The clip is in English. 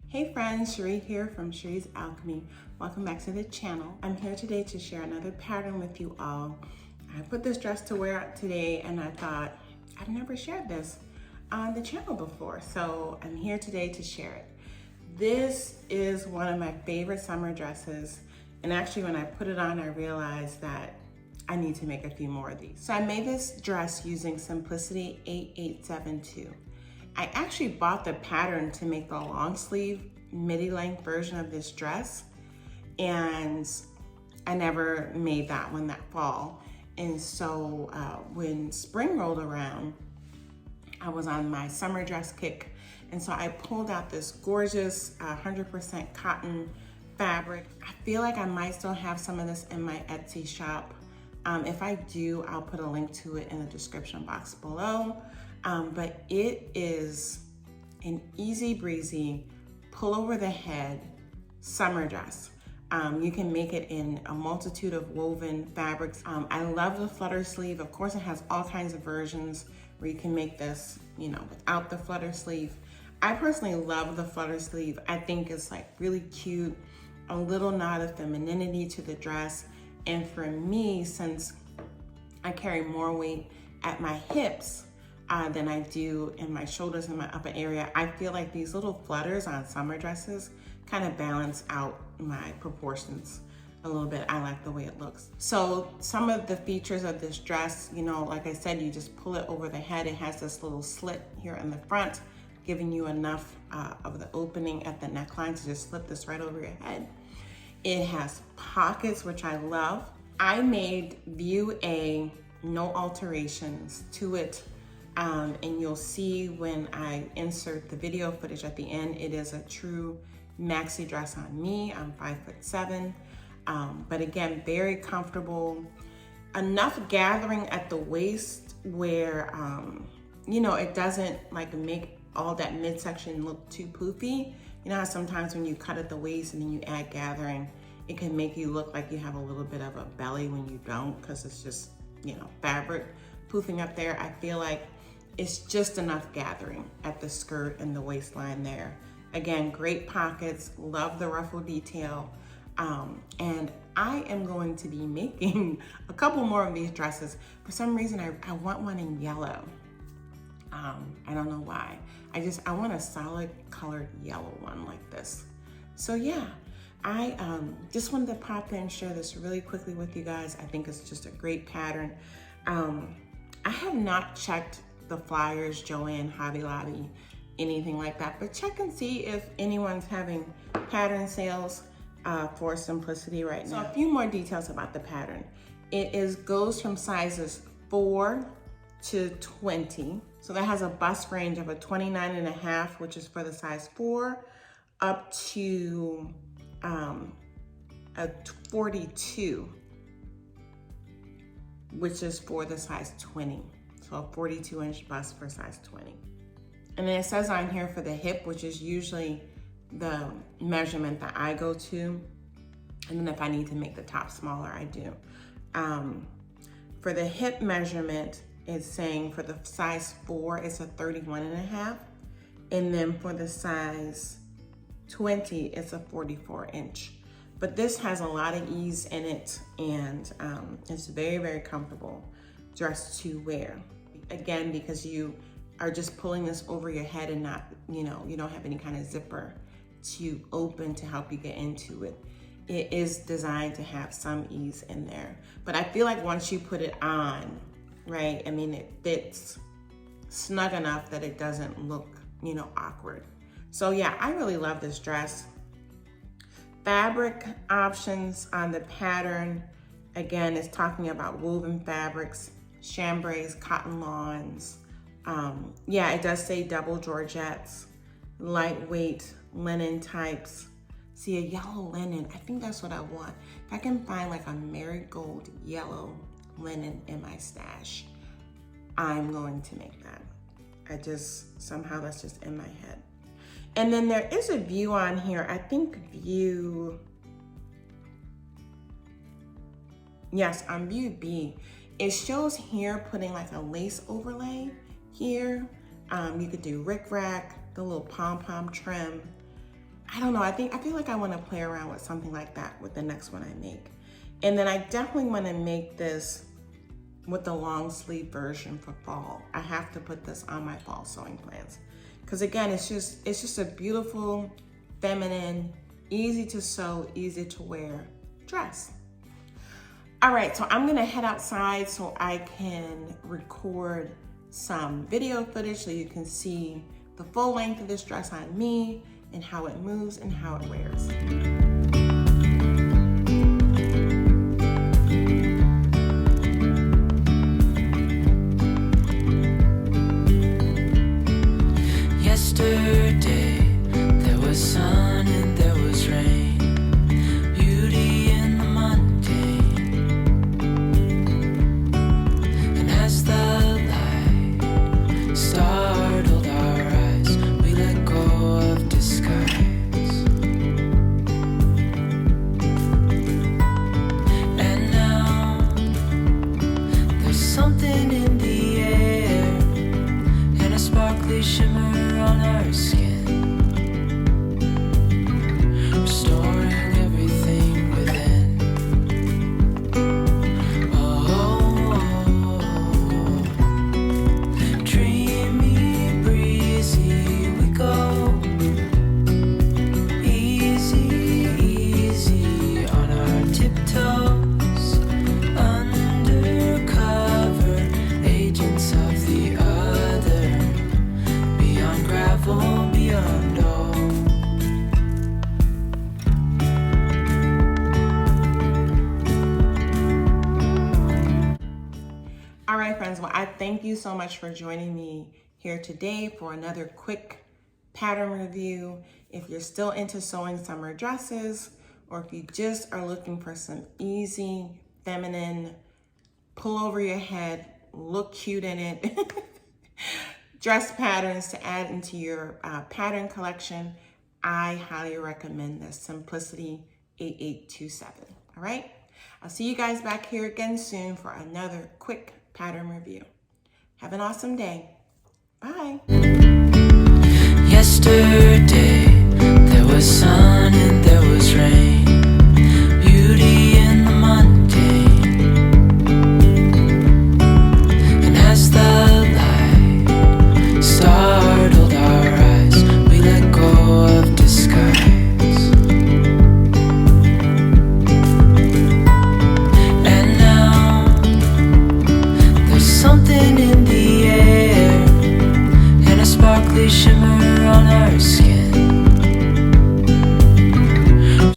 Hey friends, Sheree here from Sheree's Alchemy. Welcome back to the channel. I'm here today to share another pattern with you all. I put this dress to wear out today and I thought, I've never shared this on the channel before, so I'm here today to share it. This is one of my favorite summer dresses, and actually when I put it on, I realized that I need to make a few more of these. So I made this dress using Simplicity 8872. I actually bought the pattern to make the long sleeve midi length version of this dress, and I never made that one that fall. And so when spring rolled around, I was on my summer dress kick, and so I pulled out this gorgeous 100% cotton fabric. I feel like I might still have some of this in my Etsy shop. If I do, I'll put a link to it in the description box below. But it is an easy breezy, pull over the head summer dress. You can make it in a multitude of woven fabrics. I love the flutter sleeve. Of course, it has all kinds of versions where you can make this, without the flutter sleeve. I personally love the flutter sleeve. I think it's like really cute, a little nod of femininity to the dress. And for me, since I carry more weight at my hips than I do in my shoulders and my upper area, I feel like these little flutters on summer dresses kind of balance out my proportions a little bit. I like the way it looks. So some of the features of this dress, like I said, you just pull it over the head. It has this little slit here in the front, giving you enough of the opening at the neckline to just slip this right over your head. It has pockets, which I love. I made view A, no alterations to it. And you'll see when I insert the video footage at the end, it is a true maxi dress on me. I'm 5'7", but again, very comfortable. Enough gathering at the waist where, it doesn't like make all that midsection look too poofy. You know how sometimes when you cut at the waist and then you add gathering, it can make you look like you have a little bit of a belly when you don't, because it's just, fabric poofing up there. I feel like it's just enough gathering at the skirt and the waistline there. Again, great pockets, love the ruffle detail. And I am going to be making a couple more of these dresses. For some reason, I want one in yellow. I don't know why. I want a solid colored yellow one like this. So yeah, I just wanted to pop in and share this really quickly with you guys. I think it's just a great pattern. I have not checked the flyers, Joann, Hobby Lobby, anything like that, but check and see if anyone's having pattern sales for Simplicity right now. So a few more details about the pattern. It goes from sizes 4 to 20. So that has a bust range of a 29.5, which is for the size 4, up to a 42, which is for the size 20. So a 42-inch bust for size 20. And then it says on here for the hip, which is usually the measurement that I go to. And then if I need to make the top smaller, I do. For the hip measurement, it's saying for the size 4, it's a 31.5. And then for the size 20, it's a 44-inch. But this has a lot of ease in it, and it's very, very comfortable dress to wear. Again, because you are just pulling this over your head and not, you don't have any kind of zipper to open to help you get into it. It is designed to have some ease in there. But I feel like once you put it on, right, it fits snug enough that it doesn't look, awkward. So yeah, I really love this dress. Fabric options on the pattern, again, it's talking about woven fabrics, chambrays, cotton lawns. Yeah, it does say double georgettes, lightweight linen types. See, a yellow linen, I think that's what I want. If I can find like a marigold yellow linen in my stash, I'm going to make that. Somehow that's just in my head. And then there is a view on here. I think yes, on view B, it shows here putting like a lace overlay here. You could do rickrack, the little pom-pom trim. I don't know, I feel like I want to play around with something like that with the next one I make. And then I definitely want to make this with the long sleeve version for fall. I have to put this on my fall sewing plans. Because again, it's just a beautiful, feminine, easy to sew, easy to wear dress. All right, so I'm gonna head outside so I can record some video footage so you can see the full length of this dress on me and how it moves and how it wears. Yesterday, there was sun and there was rain, beauty in the mundane. And as the light startled our eyes, we let go of disguise. And now, there's something in the air and a sparkly shimmer on our skin, restoring everything within. Oh, dreamy, breezy, we go. Easy, easy on our tiptoes, undercover agents of the other. Beyond gravel, beyond all. All right, friends, well, I thank you so much for joining me here today for another quick pattern review. If you're still into sewing summer dresses, or if you just are looking for some easy, feminine, pull over your head, look cute in it, dress patterns to add into your pattern collection, I highly recommend this Simplicity 8827. All right, I'll see you guys back here again soon for another quick pattern review. Have an awesome day. Bye. Yesterday.